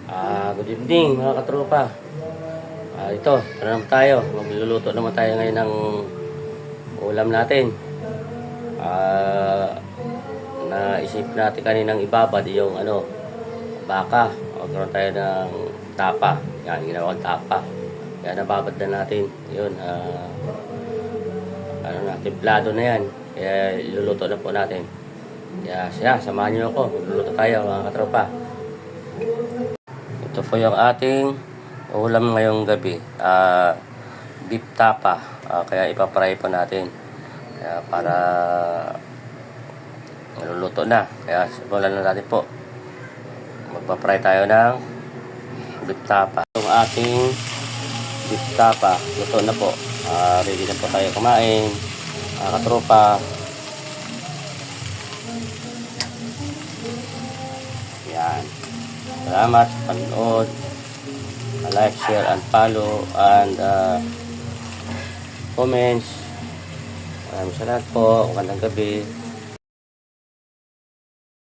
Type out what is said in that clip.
Good evening mga katropa. Ito, tara naman tayo. Magluluto naman tayo ngayon ng ulam natin. Naisip natin kaninang ibabad yung baka. Magkaroon tayo ng tapa. Yan, ginawang tapa. Kaya nababad na natin. Yun, templado na yan. Kaya iluluto na po natin. Kaya samahan nyo ako. Magluluto tayo mga katropa. Ito po yung ating ulam ngayong gabi. Beef tapa. Kaya ipapry po natin. Kaya para maluluto na. Kaya simulan na natin po. Magpapry tayo ng beef tapa. Yung ating beef tapa. Luto na po. Ready na po tayo kumain. Katropa. Yan. Salamat sa panood. Like, share, and follow, and comments. Maraming salamat po. Magandang gabi.